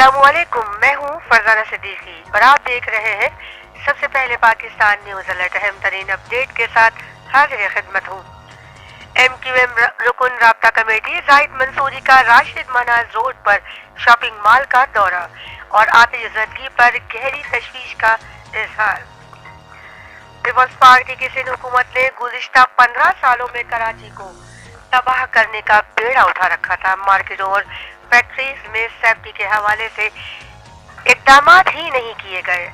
अस्सलामुअलैकुम, मैं हूँ फरजाना सिद्दीकी और आप देख रहे हैं सबसे पहले पाकिस्तान न्यूज अलर्ट। अहम तरीन अपडेट के साथ हाजिर खिदमत हूँ। MQM रुकन राब्ता कमेटी जाहिद मंसूरी का राशिद मनाज रोड पर शॉपिंग मॉल का दौरा और आतिशज़दगी पर गहरी तशवीश का इजहार। पीपल्स पार्टी की सिंध हुकूमत ने गुज़िश्ता 15 सालों में कराची को तबाह करने का बेड़ा उठा रखा था। मार्केटों और फैक्ट्रीज में सेफ्टी के हवाले से इकदाम ही नहीं किए गए।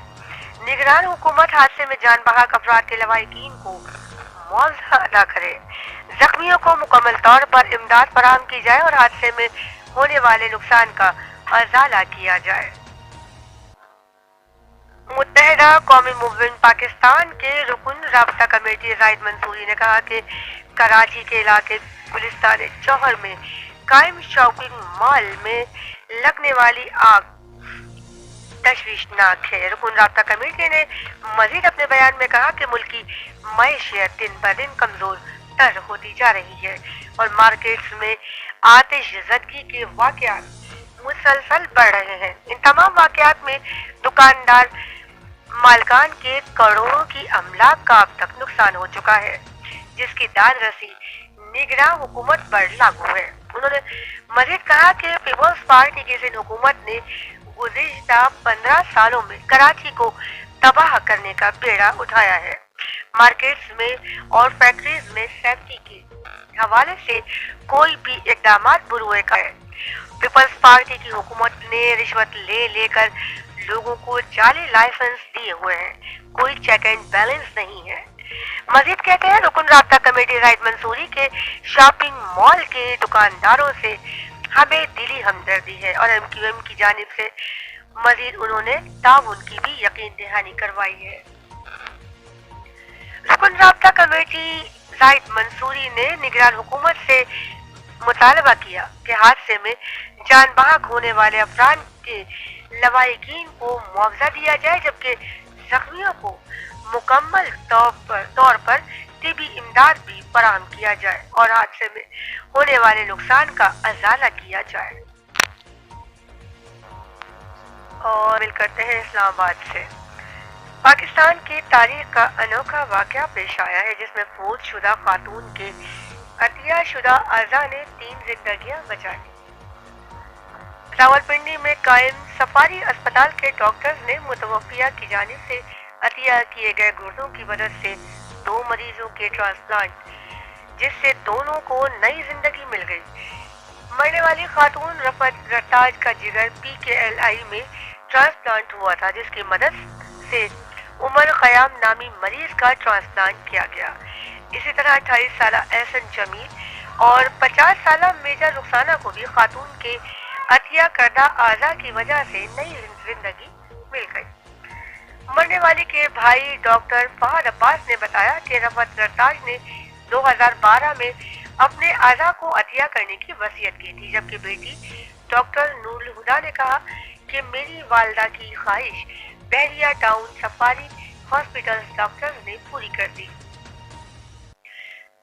निगरान हुकूमत हादसे में जान बहक अफराद के लवाहिकीन को मुआवजा अदा करे, जख्मियों को मुकम्मल तौर पर इमदाद फराहम की जाए और हादसे में होने वाले नुकसान का अजाला किया जाए। मुत्तहिदा कौमी मूवमेंट पाकिस्तान के रुकन राब्ता कमेटी जाहिद मंसूरी ने कहा कि कराची के इलाके गुलिस्तान जौहर में कायम शॉपिंग मॉल में लगने वाली आग तशवीशनाक है। रुकन राब्ता कमेटी ने मजीद अपने बयान में कहा कि मुल्क की मईशियत दिन ब दिन कमजोर तर होती जा रही है और मार्केट्स में आतिशज़दगी के वाक़यात मुसलसल बढ़ रहे हैं। इन तमाम वाक़यात में दुकानदार मालकान के करोड़ों की अमलाक का अब तक नुकसान हो चुका है, जिसकी दाद रसी निगरान हुकूमत पर लागू है। उन्होंने मजीद कहा कि पीपल्स पार्टी की सिंध हुकूमत ने गुज़िश्ता 15 सालों में कराची को तबाह करने का बेड़ा उठाया है। मार्केट्स में और फैक्ट्रीज में सेफ्टी के हवाले से कोई भी इकदाम बुरुए का है। पीपल्स पार्टी की हुकूमत ने रिश्वत ले लेकर लोगों को जाली लाइसेंस दिए हुए हैं, कोई चेक एंड बैलेंस नहीं है। मजीद कहते हैं रुकन राब्ता कमेटी जाहिद मंसूरी के शॉपिंग मॉल के दुकानदारों से हमें दिली हमदर्दी है और MQM की जानिब से मजीद उन्होंने ताउन की भी यकीन दहानी करवाई है। रुकन राब्ता कमेटी जाहिद मंसूरी ने निगरान हुकूमत से मुतालबा किया कि हादसे में जान बहक होने वाले अफराद के लवाहिकीन को मुआवजा दिया जाए, जबकि जख्मियों को मुकम्मल तौर पर तिबी इमदाद भी फराहम किया जाए और हादसे में होने वाले नुकसान का अजाला किया जाए। और मिल करते हैं इस्लामाबाद से। पाकिस्तान की तारीख का अनोखा वाक़या पेश आया है, जिसमें फौत शुदा खातून के अतिया शुदा आज़ा ने 3 जिंदगियां बचा ली। रावलपिंडी में कायम सफारी अस्पताल के डॉक्टर्स ने मुतवफ़िया की जानिब से अतिया किए गए गुर्दों की मदद से 2 मरीजों के ट्रांसप्लांट, जिससे दोनों को नई जिंदगी मिल गई। मरने वाली खातून रफत रताज का जिगर PKLI में ट्रांसप्लांट हुआ था, जिसकी मदद से उमर खयाम नामी मरीज का ट्रांसप्लांट किया गया। इसी तरह 28 साल एहसन जमील और 50 साल मेजर रुखसाना को भी खातून के अतिया करदा आज़ा की वजह से नई जिंदगी मिल गई। मरने वाली के भाई डॉक्टर फहद अब्बास ने बताया कि रफत रताज ने 2012 में अपने आज़ा को अतिया करने की वसीयत की थी, जबकि बेटी डॉक्टर नूरुल हुदा ने कहा कि मेरी वालदा की ख्वाहिश Bahria town safari hospital doctors ने पूरी कर दी।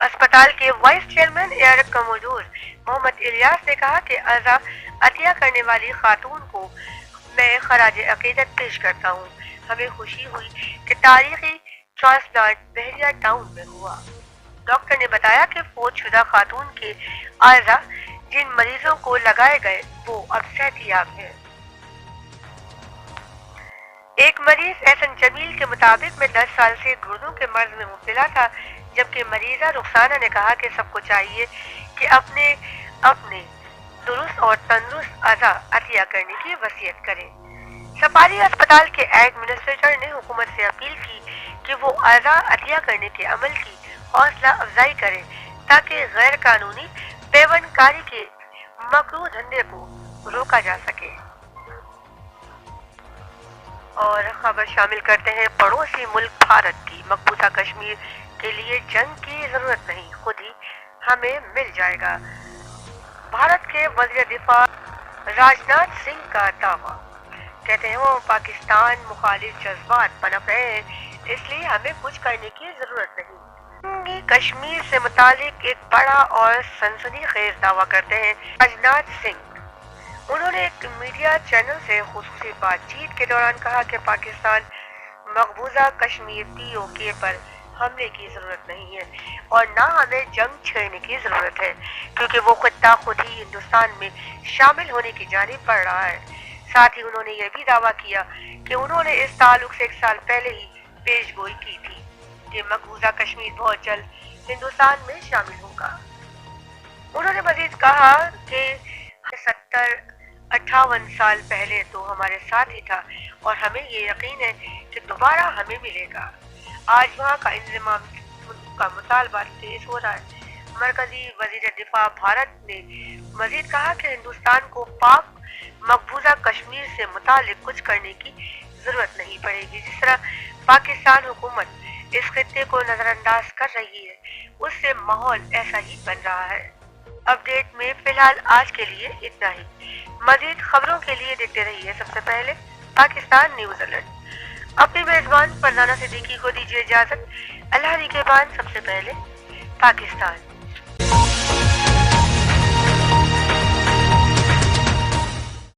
अस्पताल के vice chairman air commodore Mohammad Ilyas ने कहा कि आज़ा अतिया करने वाली खातून को मैं खराज अकीदत पेश करता हूँ। हमें खुशी हुई कि तारीखी ट्रांसप्लांट बहरिया टाउन में हुआ। डॉक्टर ने बताया कि फौत शुदा खातून के आज़ा जिन मरीजों को लगाए गए वो अब सेहतयाब है। एक मरीज एहसन जमील के मुताबिक मैं 10 साल से गुर्दों के मर्ज में मुब्तला था, जबकि मरीजा रुखसाना ने कहा कि सबको चाहिए कि अपने अपने दुरुस्त और तंदुरुस्त आज़ा अतिया करने की वसीयत करें। सफारी अस्पताल के एडमिनिस्ट्रेटर ने हुकूमत से अपील की कि वो आज़ा अतिया करने के अमल की हौसला अफजाई करें, ताकि गैर कानूनी पेवनकारी के मकरूह धंधे को रोका जा सके। और खबर शामिल करते हैं पड़ोसी मुल्क भारत की। मकबूजा कश्मीर के लिए जंग की जरूरत नहीं, खुद ही हमें मिल जाएगा। भारत के वज़ीर दिफा राजनाथ सिंह का दावा। कहते हैं वो पाकिस्तान मुखालिफ जज्बात पनप रहे हैं, इसलिए हमें कुछ करने की जरूरत नहीं। कश्मीर से मुतालिक एक बड़ा और सनसनीखेज दावा करते हैं राजनाथ सिंह। उन्होंने एक मीडिया चैनल से खुसूसी बातचीत के दौरान कहा कि पाकिस्तान मकबूजा कश्मीर पीओके पर हमले की जरूरत नहीं है और ना हमें जंग छेड़ने की जरूरत है, क्योंकि वो खुद ही हिंदुस्तान में शामिल होने की जानिब बढ़ रहा है। साथ ही उन्होंने यह भी दावा किया कि उन्होंने इस ताल्लुक से 1 साल पहले ही पेशगोई की थी कि मकबूजा कश्मीर बहुत जल्द हिंदुस्तान में शामिल होगा। उन्होंने मजीद कहा कि 70-58 साल पहले तो हमारे साथ ही था और हमें ये यकीन है कि दोबारा हमें मिलेगा। आज वहाँ का इंतजाम का मुतालबा तेज हो रहा है। मरकजी वजीर दिफा भारत ने मजीद कहा कि हिंदुस्तान को पाक मकबूजा कश्मीर से मुतालिक कुछ करने की जरूरत नहीं पड़ेगी। जिस तरह पाकिस्तान हुकूमत इस खित्ते को नजरअंदाज कर रही है, उससे माहौल ऐसा ही बन रहा है। अपडेट में फिलहाल आज के लिए इतना ही। मजीद खबरों के लिए देखते रहिए सबसे पहले पाकिस्तान न्यूज अलर्ट। अपनी मेजबान फरजाना सिद्दीकी को दीजिए इजाजत। अल्लाह निगहबान। सबसे पहले पाकिस्तान।